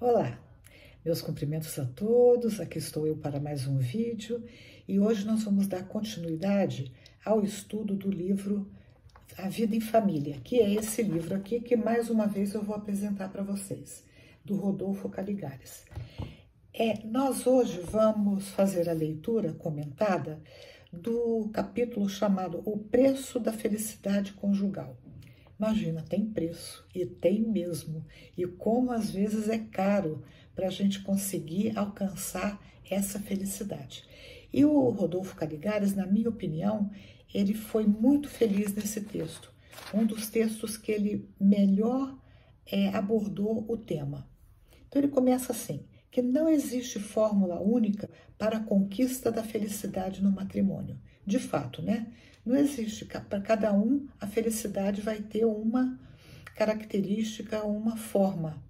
Olá, meus cumprimentos a todos, aqui estou eu para mais um vídeo e hoje nós vamos dar continuidade ao estudo do livro A Vida em Família, que é esse livro aqui que mais uma vez eu vou apresentar para vocês, do Rodolfo Caligares. Nós hoje vamos fazer a leitura comentada do capítulo chamado O Preço da Felicidade Conjugal. Imagina, tem preço, e tem mesmo, e como às vezes é caro para a gente conseguir alcançar essa felicidade. E o Rodolfo Caligares, na minha opinião, ele foi muito feliz nesse texto, um dos textos que ele melhor abordou o tema. Então ele começa assim, que não existe fórmula única para a conquista da felicidade no matrimônio. De fato, né? Não existe, para cada um a felicidade vai ter uma característica, uma forma.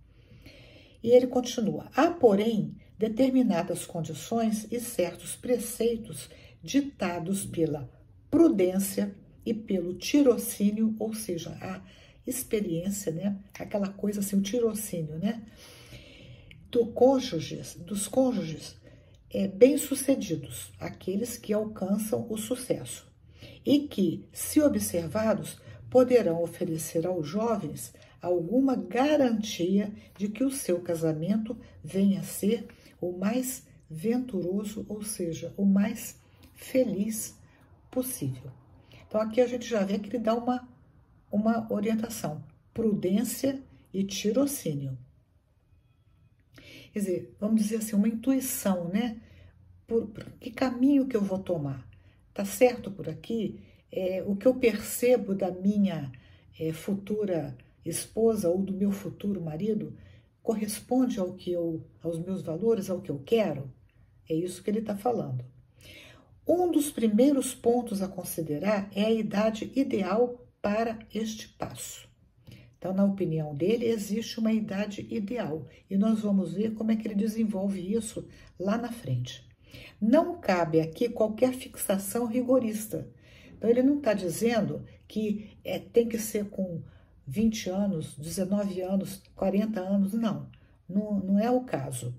E ele continua, há porém determinadas condições e certos preceitos ditados pela prudência e pelo tirocínio, ou seja, a experiência, né? Aquela coisa assim, o tirocínio, né? Dos cônjuges bem-sucedidos, aqueles que alcançam o sucesso, e que, se observados, poderão oferecer aos jovens alguma garantia de que o seu casamento venha a ser o mais venturoso, ou seja, o mais feliz possível. Então aqui a gente já vê que ele dá uma orientação, prudência e tirocínio. Quer dizer, vamos dizer assim, uma intuição, né? Por que caminho que eu vou tomar? Tá certo por aqui? O que eu percebo da minha futura esposa ou do meu futuro marido corresponde aos meus valores, ao que eu quero? É isso que ele está falando. Um dos primeiros pontos a considerar é a idade ideal para este passo. Então, na opinião dele, existe uma idade ideal e nós vamos ver como é que ele desenvolve isso lá na frente. Não cabe aqui qualquer fixação rigorista. Então, ele não está dizendo que tem que ser com 20 anos, 19 anos, 40 anos, não é o caso.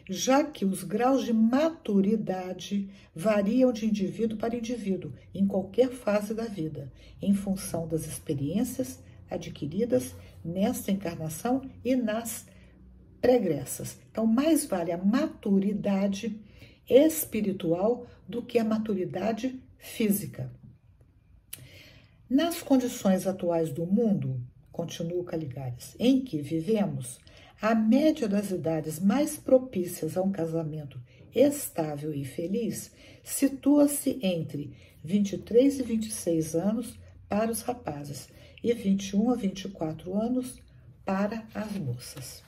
Já que os graus de maturidade variam de indivíduo para indivíduo, em qualquer fase da vida, em função das experiências adquiridas nesta encarnação e nas pregressas. Então, mais vale a maturidade espiritual do que a maturidade física. Nas condições atuais do mundo, continua Caligares, em que vivemos, a média das idades mais propícias a um casamento estável e feliz situa-se entre 23 e 26 anos para os rapazes e 21 a 24 anos para as moças.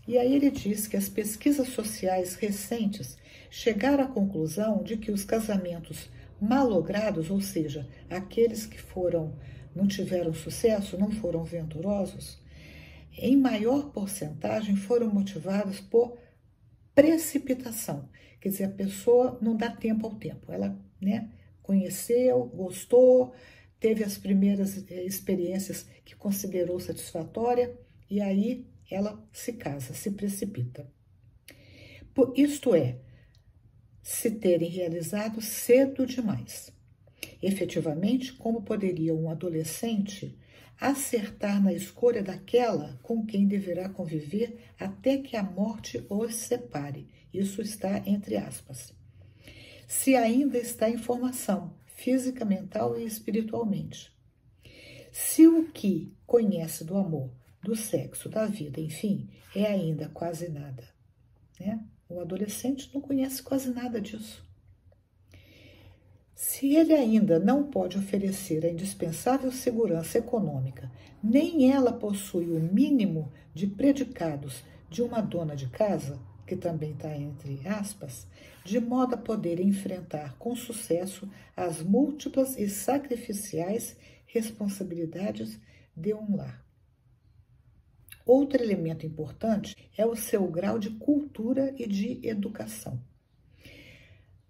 E aí ele diz que as pesquisas sociais recentes chegaram à conclusão de que os casamentos malogrados, ou seja, aqueles que não tiveram sucesso, não foram venturosos, em maior porcentagem foram motivados por precipitação. Quer dizer, a pessoa não dá tempo ao tempo. Ela, conheceu, gostou, teve as primeiras experiências que considerou satisfatória e aí ela se casa, se precipita. Isto é, se terem realizado cedo demais. Efetivamente, como poderia um adolescente acertar na escolha daquela com quem deverá conviver até que a morte os separe? Isso está entre aspas. Se ainda está em formação, física, mental e espiritualmente. Se o que conhece do amor, do sexo, da vida, enfim, é ainda quase nada, né? O adolescente não conhece quase nada disso. Se ele ainda não pode oferecer a indispensável segurança econômica, nem ela possui o mínimo de predicados de uma dona de casa, que também está entre aspas, de modo a poder enfrentar com sucesso as múltiplas e sacrificiais responsabilidades de um lar. Outro elemento importante é o seu grau de cultura e de educação.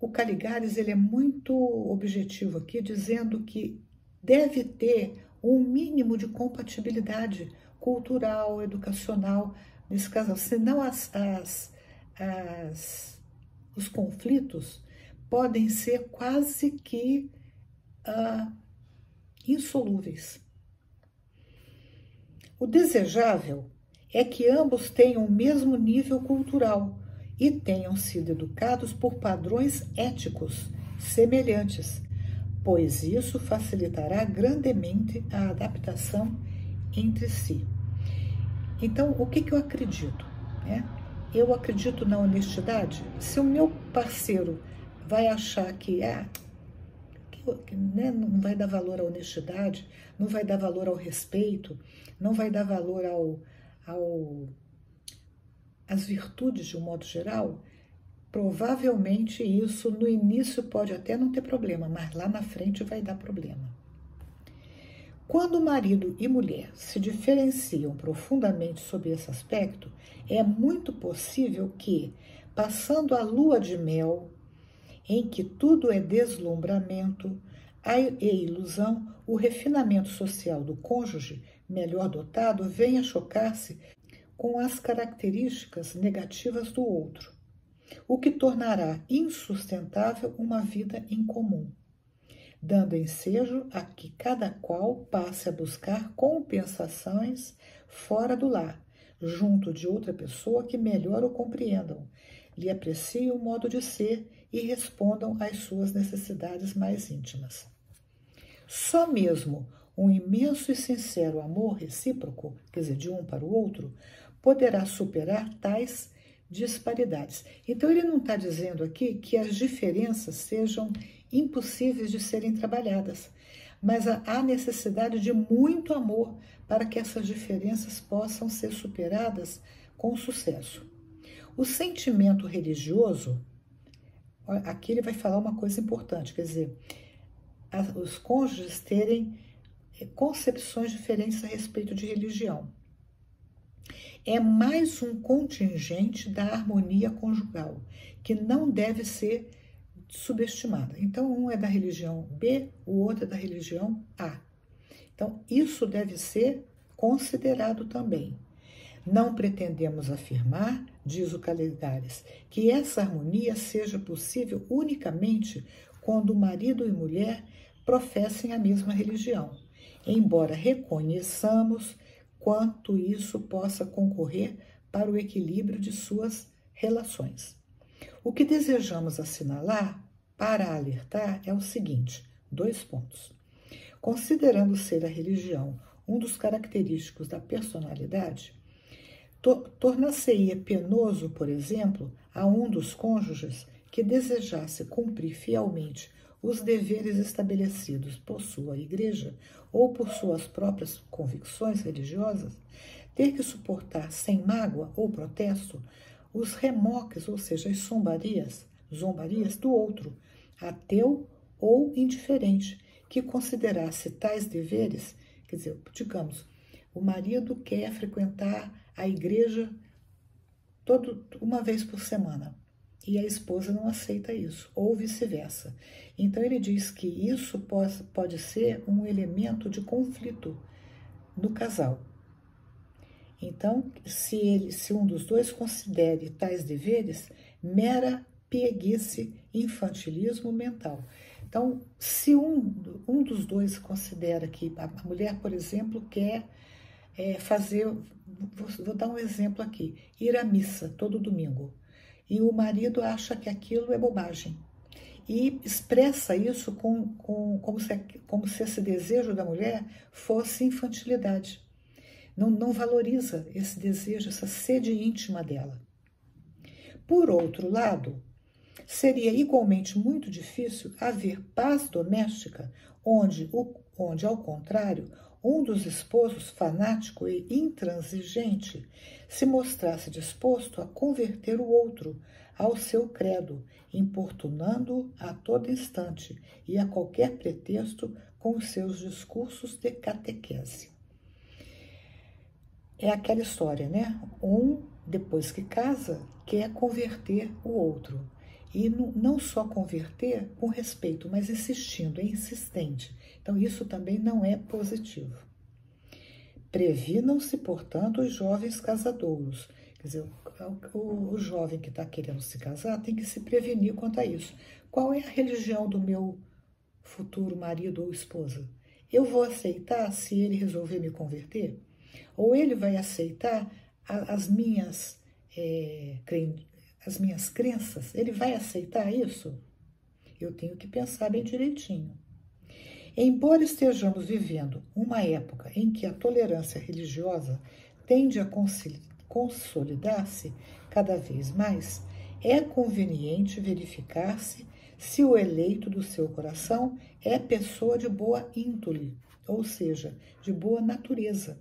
O Caligares ele é muito objetivo aqui, dizendo que deve ter um mínimo de compatibilidade cultural, educacional nesse casal. Senão os conflitos podem ser quase que insolúveis. O desejável é que ambos tenham o mesmo nível cultural e tenham sido educados por padrões éticos semelhantes, pois isso facilitará grandemente a adaptação entre si. Então, o que eu acredito? Eu acredito na honestidade. Se o meu parceiro vai achar que não vai dar valor à honestidade, não vai dar valor ao respeito, não vai dar valor às virtudes de um modo geral, provavelmente isso no início pode até não ter problema, mas lá na frente vai dar problema. Quando marido e mulher se diferenciam profundamente sob esse aspecto, é muito possível que, passando a lua de mel, em que tudo é deslumbramento e ilusão, o refinamento social do cônjuge melhor dotado venha chocar-se com as características negativas do outro, o que tornará insustentável uma vida em comum, dando ensejo a que cada qual passe a buscar compensações fora do lar, junto de outra pessoa que melhor o compreendam, lhe apreciem o modo de ser e respondam às suas necessidades mais íntimas. Só mesmo um imenso e sincero amor recíproco, quer dizer, de um para o outro, poderá superar tais disparidades. Então, ele não está dizendo aqui que as diferenças sejam impossíveis de serem trabalhadas, mas há necessidade de muito amor para que essas diferenças possam ser superadas com sucesso. O sentimento religioso, aqui ele vai falar uma coisa importante, quer dizer, os cônjuges terem concepções diferentes a respeito de religião. É mais um contingente da harmonia conjugal, que não deve ser subestimada. Então, um é da religião B, o outro é da religião A. Então, isso deve ser considerado também. Não pretendemos afirmar, diz o Caligares, que essa harmonia seja possível unicamente quando marido e mulher professem a mesma religião, embora reconheçamos quanto isso possa concorrer para o equilíbrio de suas relações. O que desejamos assinalar para alertar é o seguinte, 2 pontos. Considerando ser a religião um dos característicos da personalidade, tornar-se-ia penoso, por exemplo, a um dos cônjuges que desejasse cumprir fielmente os deveres estabelecidos por sua igreja ou por suas próprias convicções religiosas, ter que suportar sem mágoa ou protesto os remoques, ou seja, as zombarias do outro, ateu ou indiferente, que considerasse tais deveres, quer dizer, digamos, o marido quer frequentar a igreja uma vez por semana e a esposa não aceita isso, ou vice-versa. Então ele diz que isso pode ser um elemento de conflito no casal. Então, se um dos dois considere tais deveres mera pieguice, infantilismo mental. Então, se um dos dois considera que a mulher, por exemplo, quer fazer, vou dar um exemplo aqui, ir à missa todo domingo, e o marido acha que aquilo é bobagem, e expressa isso como se esse desejo da mulher fosse infantilidade. Não valoriza esse desejo, essa sede íntima dela. Por outro lado, seria igualmente muito difícil haver paz doméstica onde, ao contrário, um dos esposos fanático e intransigente se mostrasse disposto a converter o outro ao seu credo, importunando-o a todo instante e a qualquer pretexto com os seus discursos de catequese. É aquela história, né? Um, depois que casa, quer converter o outro. E não só converter com respeito, mas insistindo, é insistente. Então, isso também não é positivo. Previnam-se, portanto, os jovens casadouros. Quer dizer, o jovem que está querendo se casar tem que se prevenir quanto a isso. Qual é a religião do meu futuro marido ou esposa? Eu vou aceitar se ele resolver me converter? Ou ele vai aceitar as minhas crenças? Ele vai aceitar isso? Eu tenho que pensar bem direitinho. Embora estejamos vivendo uma época em que a tolerância religiosa tende a consolidar-se cada vez mais, é conveniente verificar-se se o eleito do seu coração é pessoa de boa índole, ou seja, de boa natureza,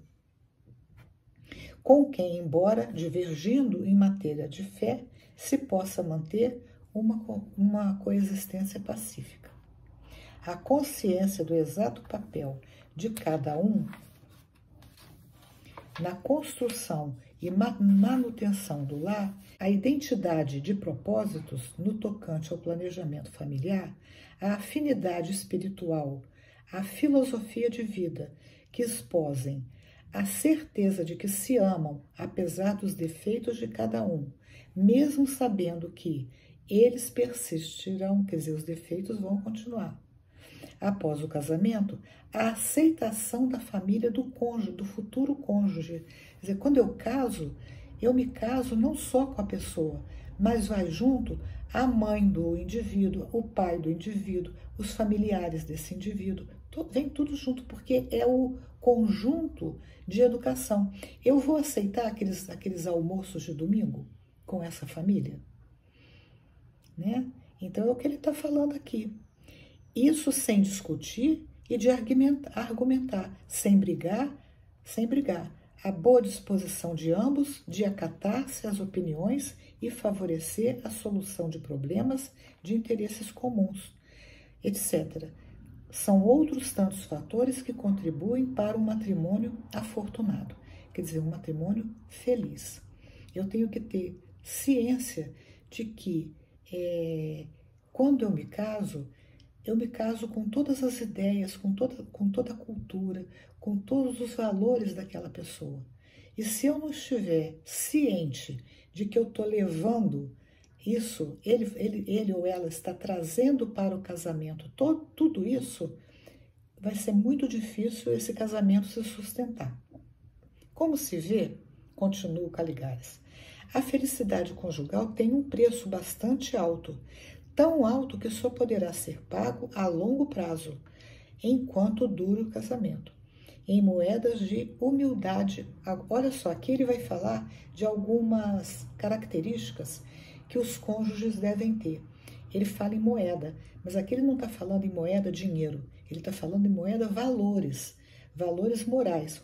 com quem, embora divergindo em matéria de fé, se possa manter uma coexistência pacífica. A consciência do exato papel de cada um na construção e manutenção do lar, a identidade de propósitos no tocante ao planejamento familiar, a afinidade espiritual, a filosofia de vida que esposem, a certeza de que se amam apesar dos defeitos de cada um, mesmo sabendo que eles persistirão, quer dizer, os defeitos vão continuar. Após o casamento, a aceitação da família do cônjuge, do futuro cônjuge. Quer dizer, quando eu me caso não só com a pessoa, mas vai junto a mãe do indivíduo, o pai do indivíduo, os familiares desse indivíduo. Vem tudo junto, porque é o conjunto de educação. Eu vou aceitar aqueles almoços de domingo com essa família? Né? Então, é o que ele está falando aqui. Isso sem discutir e de argumentar, sem brigar, a boa disposição de ambos de acatar-se às opiniões e favorecer a solução de problemas de interesses comuns, etc. São outros tantos fatores que contribuem para um matrimônio afortunado, quer dizer, um matrimônio feliz. Eu tenho que ter ciência de que quando eu me caso com todas as ideias, com toda a cultura, com todos os valores daquela pessoa. E se eu não estiver ciente de que eu estou levando isso, ele ou ela está trazendo para o casamento tudo isso, vai ser muito difícil esse casamento se sustentar. Como se vê, continua o Caligares, a felicidade conjugal tem um preço bastante alto, tão alto que só poderá ser pago a longo prazo, enquanto dure o casamento, em moedas de humildade. Olha só, aqui ele vai falar de algumas características que os cônjuges devem ter. Ele fala em moeda, mas aqui ele não está falando em moeda dinheiro, ele está falando em moeda valores morais.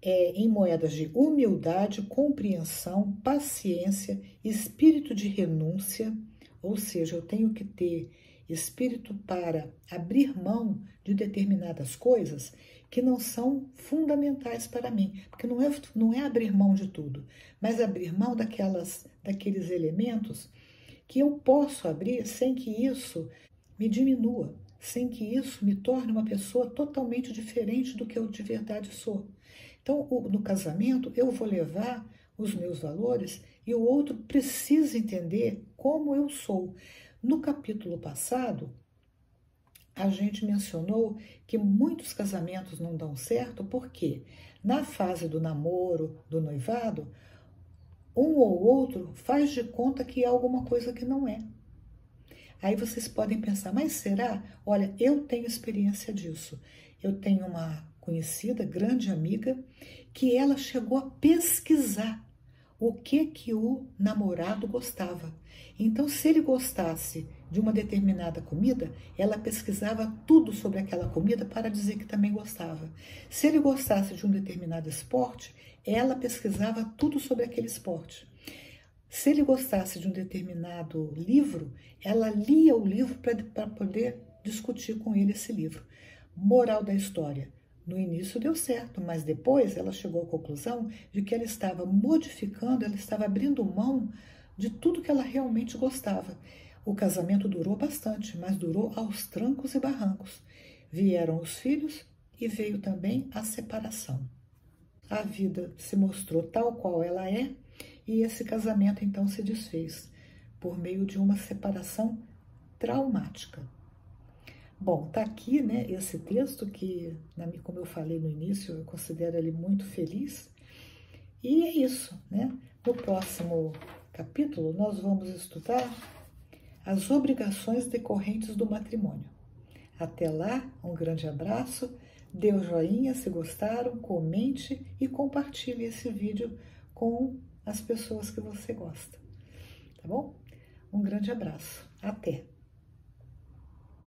Em moedas de humildade, compreensão, paciência, espírito de renúncia. Ou seja, eu tenho que ter espírito para abrir mão de determinadas coisas que não são fundamentais para mim. Porque não é abrir mão de tudo, mas abrir mão daqueles elementos que eu posso abrir sem que isso me diminua, sem que isso me torne uma pessoa totalmente diferente do que eu de verdade sou. Então, no casamento, eu vou levar os meus valores e o outro precisa entender como eu sou. No capítulo passado, a gente mencionou que muitos casamentos não dão certo porque na fase do namoro, do noivado, um ou outro faz de conta que é alguma coisa que não é. Aí vocês podem pensar, mas será? Olha, eu tenho experiência disso. Eu tenho uma conhecida, grande amiga, que ela chegou a pesquisar o que o namorado gostava. Então, se ele gostasse de uma determinada comida, ela pesquisava tudo sobre aquela comida para dizer que também gostava. Se ele gostasse de um determinado esporte, ela pesquisava tudo sobre aquele esporte. Se ele gostasse de um determinado livro, ela lia o livro para poder discutir com ele esse livro. Moral da história. No início deu certo, mas depois ela chegou à conclusão de que ela estava modificando, ela estava abrindo mão de tudo que ela realmente gostava. O casamento durou bastante, mas durou aos trancos e barrancos. Vieram os filhos e veio também a separação. A vida se mostrou tal qual ela é e esse casamento então se desfez por meio de uma separação traumática. Bom, tá aqui, né, esse texto que, como eu falei no início, eu considero ele muito feliz. E é isso, né? No próximo capítulo, nós vamos estudar as obrigações decorrentes do matrimônio. Até lá, um grande abraço, dê o joinha se gostaram, comente e compartilhe esse vídeo com as pessoas que você gosta, tá bom? Um grande abraço, até!